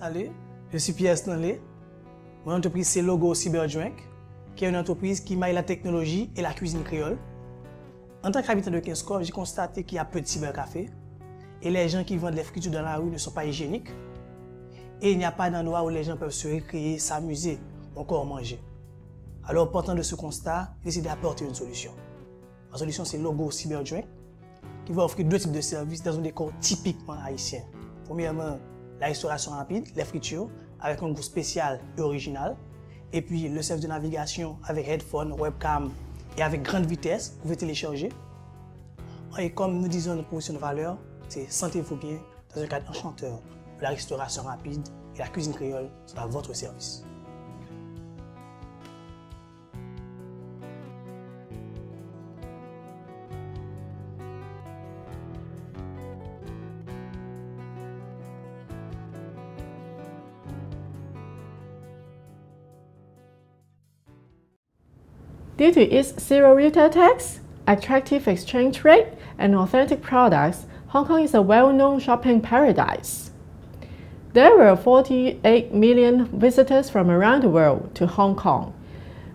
Salut, je suis Pierre Stanley. Mon entreprise c'est Logo Cyberdrink, qui est une entreprise qui maille la technologie et la cuisine créole. En tant qu'habitant de Kingscourt, j'ai constaté qu'il y a peu de cybercafés et les gens qui vendent les fritures dans la rue ne sont pas hygiéniques. Et il n'y a pas d'endroit où les gens peuvent se récréer, s'amuser, encore manger. Alors, partant de ce constat, j'ai décidé d'apporter une solution. La solution, c'est Logo Cyberdrink, qui va offrir deux types de services dans un décor typiquement haïtien. Premièrement, la restauration rapide, les fritures, avec un goût spécial et original. Et puis, le service de navigation avec headphone, webcam et avec grande vitesse, vous pouvez télécharger. Et comme nous disons notre proposition de valeur, c'est sentez-vous bien dans un cadre enchanteur de la restauration rapide et la cuisine créole sont à votre service. Due to its zero retail tax, attractive exchange rate, and authentic products, Hong Kong is a well-known shopping paradise. There were 48 million visitors from around the world to Hong Kong.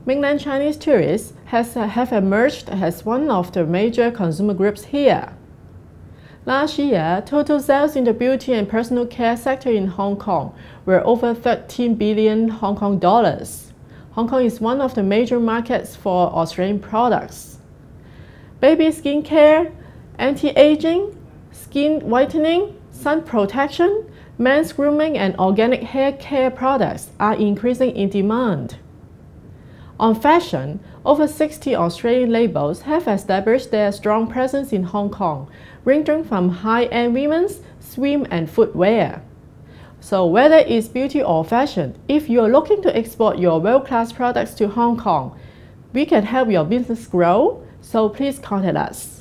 Mainland Chinese tourists have emerged as one of the major consumer groups here. Last year, total sales in the beauty and personal care sector in Hong Kong were over 13 billion Hong Kong dollars. Hong Kong is one of the major markets for Australian products. Baby skin care, anti-aging, skin whitening, sun protection, men's grooming and organic hair care products are increasing in demand. On fashion, over 60 Australian labels have established their strong presence in Hong Kong, ranging from high-end women's, swim and footwear. So whether it's beauty or fashion, if you're looking to export your world-class products to Hong Kong, we can help your business grow, so please contact us.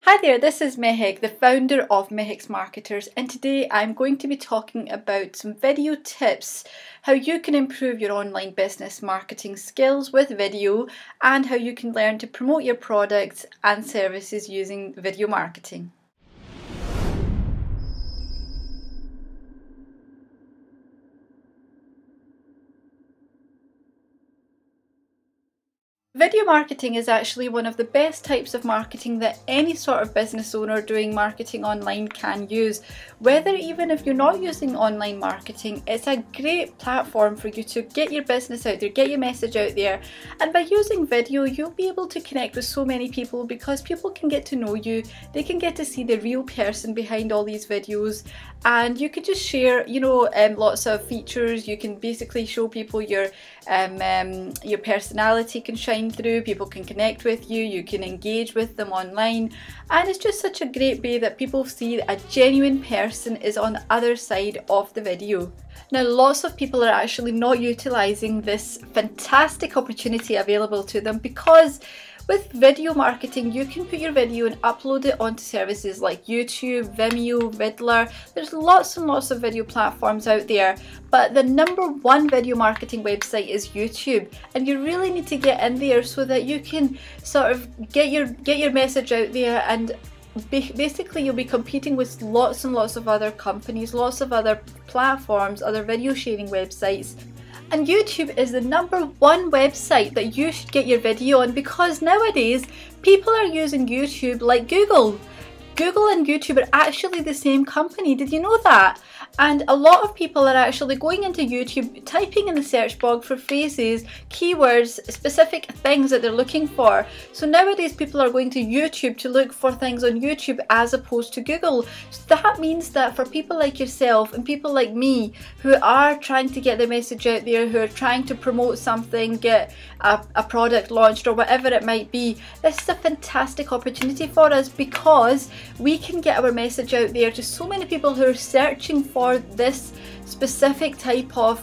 Hi there, this is Mehek, the founder of Mehek's Marketers, and today I'm going to be talking about some video tips, how you can improve your online business marketing skills with video, and how you can learn to promote your products and services using video marketing. Video marketing is actually one of the best types of marketing that any sort of business owner doing marketing online can use. Whether even if you're not using online marketing, it's a great platform for you to get your business out there, get your message out there. And by using video, you'll be able to connect with so many people because people can get to know you, they can get to see the real person behind all these videos, and you can just share, lots of features. You can basically show people your personality can shine through, people can connect with you, you can engage with them online, and it's just such a great way that people see that a genuine person is on the other side of the video. Now, lots of people are actually not utilising this fantastic opportunity available to them because with video marketing, you can put your video and upload it onto services like YouTube, Vimeo, Vidler. There's lots and lots of video platforms out there, but the #1 video marketing website is YouTube, and you really need to get in there so that you can sort of get your message out there, and basically you'll be competing with lots and lots of other companies, lots of other platforms, other video sharing websites. And YouTube is the #1 website that you should get your video on, because nowadays people are using YouTube like Google. Google and YouTube are actually the same company. Did you know that? And a lot of people are actually going into YouTube, typing in the search bar for phrases, keywords, specific things that they're looking for. So nowadays people are going to YouTube to look for things on YouTube as opposed to Google. So that means that for people like yourself and people like me who are trying to get their message out there, who are trying to promote something, get a product launched or whatever it might be, this is a fantastic opportunity for us because we can get our message out there to so many people who are searching for this specific type of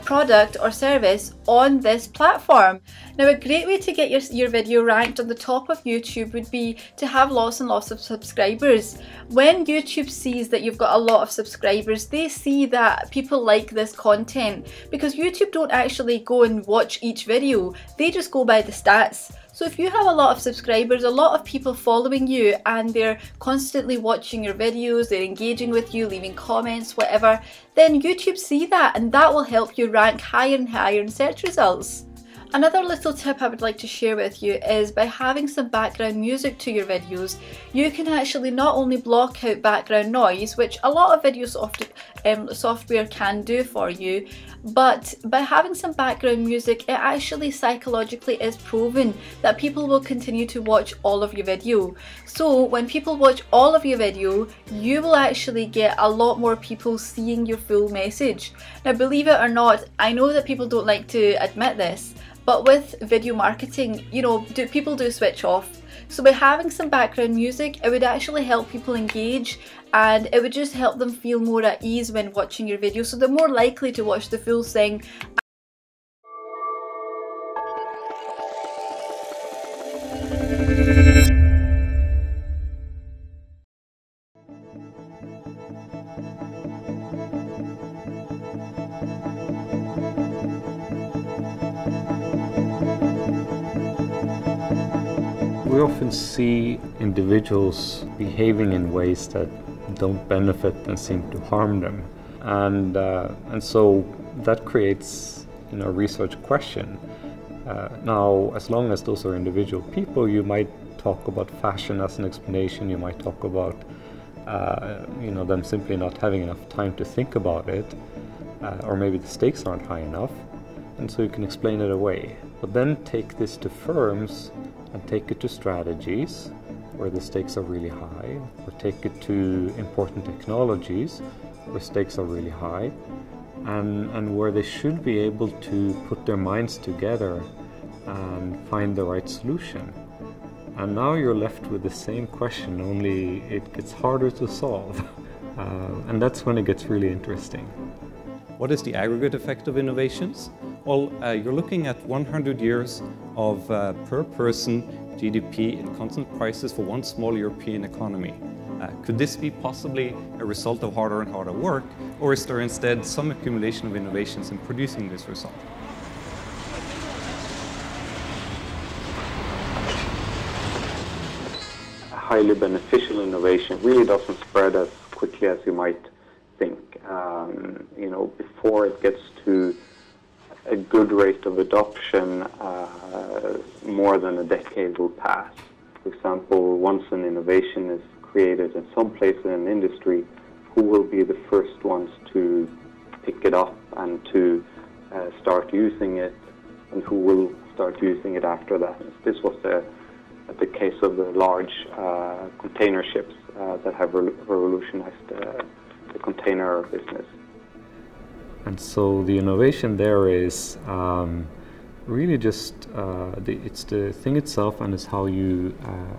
product or service on this platform. Now, a great way to get your video ranked on the top of YouTube would be to have lots and lots of subscribers. When YouTube sees that you've got a lot of subscribers, they see that people like this content, because YouTube don't actually go and watch each video, they just go by the stats. So if you have a lot of subscribers, a lot of people following you, and they're constantly watching your videos, they're engaging with you, leaving comments, whatever, then YouTube see that, and that will help you rank higher and higher in search results. Another little tip I would like to share with you is by having some background music to your videos, you can actually not only block out background noise, which a lot of video software can do for you, but by having some background music, it actually psychologically is proven that people will continue to watch all of your video. So when people watch all of your video, you will actually get a lot more people seeing your full message. Now, believe it or not, I know that people don't like to admit this, but with video marketing, you know, people do switch off. So by having some background music, it would actually help people engage, and it would just help them feel more at ease when watching your video, so they're more likely to watch the full thing. We often see individuals behaving in ways that don't benefit and seem to harm them, and so that creates, you know, a research question. Now, as long as those are individual people, you might talk about fashion as an explanation. You might talk about, you know, them simply not having enough time to think about it, or maybe the stakes aren't high enough, and so you can explain it away. But then take this to firms and take it to strategies where the stakes are really high, or take it to important technologies where stakes are really high, and where they should be able to put their minds together and find the right solution. And now you're left with the same question, only it gets harder to solve. And that's when it gets really interesting. What is the aggregate effect of innovations? Well, you're looking at 100 years of per person GDP in constant prices for one small European economy. Could this be possibly a result of harder and harder work, or is there instead some accumulation of innovations in producing this result? Highly beneficial innovation really doesn't spread as quickly as you might think. You know, before it gets to a good rate of adoption, more than a decade will pass. For example, once an innovation is created in some place in an industry, who will be the first ones to pick it up and to start using it, and who will start using it after that? This was the case of the large container ships that have revolutionized the container business. And so the innovation there is really just, it's the thing itself, and it's how you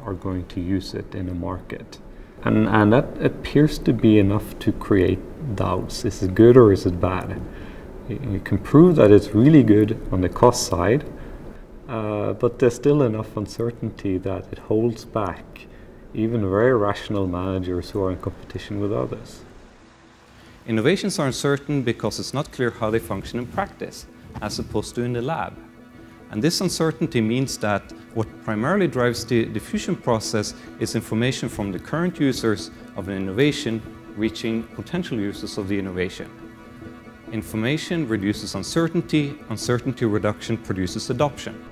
are going to use it in a market. And that appears to be enough to create doubts. Is it good or is it bad? You can prove that it's really good on the cost side, but there's still enough uncertainty that it holds back even very rational managers who are in competition with others. Innovations are uncertain because it's not clear how they function in practice, as opposed to in the lab. And this uncertainty means that what primarily drives the diffusion process is information from the current users of an innovation reaching potential users of the innovation. Information reduces uncertainty, uncertainty reduction produces adoption.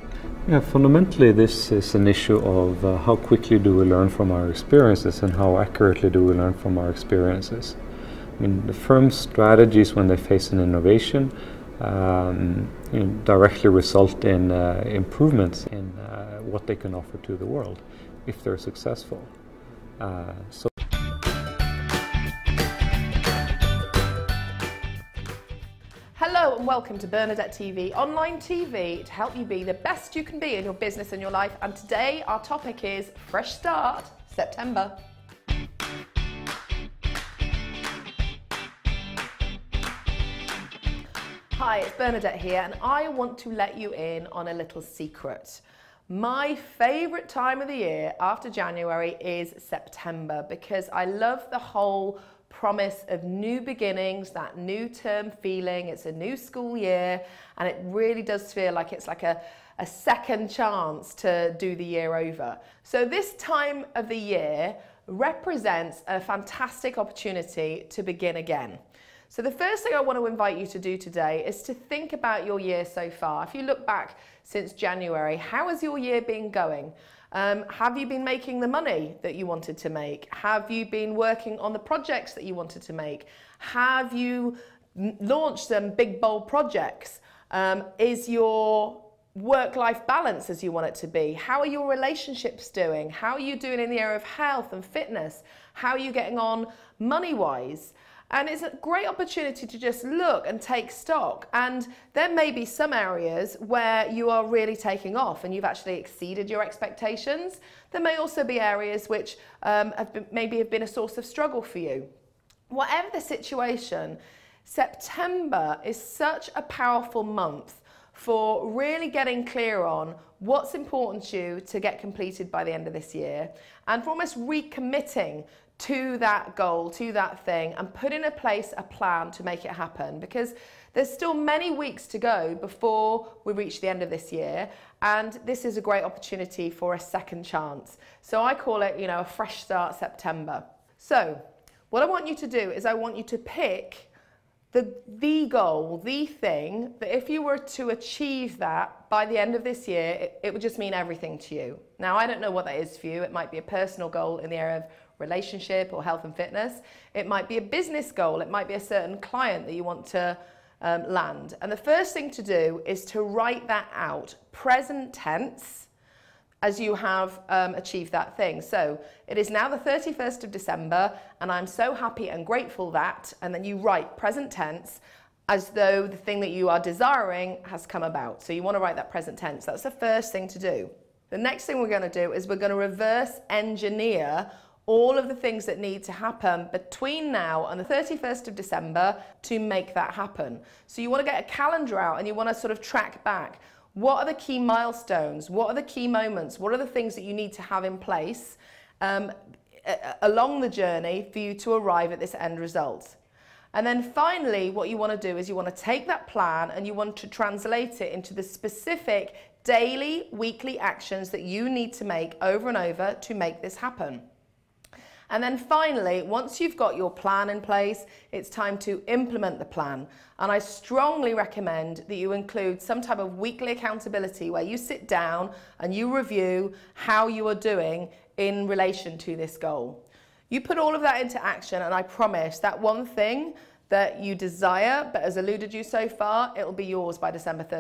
Yeah, fundamentally this is an issue of how quickly do we learn from our experiences, and how accurately do we learn from our experiences. I mean, the firm's strategies when they face an innovation you know, directly result in improvements in what they can offer to the world if they're successful. Hello and welcome to Bernadette TV, online TV to help you be the best you can be in your business and your life. And today our topic is Fresh Start, September. Hi, Hi, it's Bernadette here, and I want to let you in on a little secret. My favourite time of the year after January is September, because I love the whole promise of new beginnings, that new term feeling. It's a new school year, and it really does feel like it's like a second chance to do the year over. So this time of the year represents a fantastic opportunity to begin again. So the first thing I want to invite you to do today is to think about your year so far. If you look back since January, how has your year been going? Have you been making the money that you wanted to make? Have you been working on the projects that you wanted to make? Have you launched some big, bold projects? Is your work-life balance as you want it to be? How are your relationships doing? How are you doing in the area of health and fitness? How are you getting on money-wise? And it's a great opportunity to just look and take stock. And there may be some areas where you are really taking off and you've actually exceeded your expectations. There may also be areas which maybe have been a source of struggle for you. Whatever the situation, September is such a powerful month for really getting clear on what's important to you to get completed by the end of this year, and for almost recommitting to that goal, to that thing, and put in place a plan to make it happen, because there's still many weeks to go before we reach the end of this year, and this is a great opportunity for a second chance. So I call it, a fresh start September. So what I want you to do is I want you to pick the goal, the thing that if you were to achieve that by the end of this year, it would just mean everything to you. Now, I don't know what that is for you. It might be a personal goal in the area of relationship or health and fitness. It might be a business goal. It might be a certain client that you want to land. And the first thing to do is to write that out, present tense, as you have achieved that thing. So it is now the 31st of December, and I'm so happy and grateful that, and then you write present tense as though the thing that you are desiring has come about. So you want to write that present tense. That's the first thing to do. The next thing we're going to do is we're going to reverse engineer all of the things that need to happen between now and the 31st of December to make that happen. So you want to get a calendar out and you want to sort of track back. What are the key milestones? What are the key moments? What are the things that you need to have in place along the journey for you to arrive at this end result? And then finally, what you want to do is you want to take that plan and you want to translate it into the specific daily, weekly actions that you need to make over and over to make this happen. And then finally, once you've got your plan in place, it's time to implement the plan. And I strongly recommend that you include some type of weekly accountability where you sit down and you review how you are doing in relation to this goal. You put all of that into action, and I promise that one thing that you desire but has eluded you so far, it will be yours by December 30th.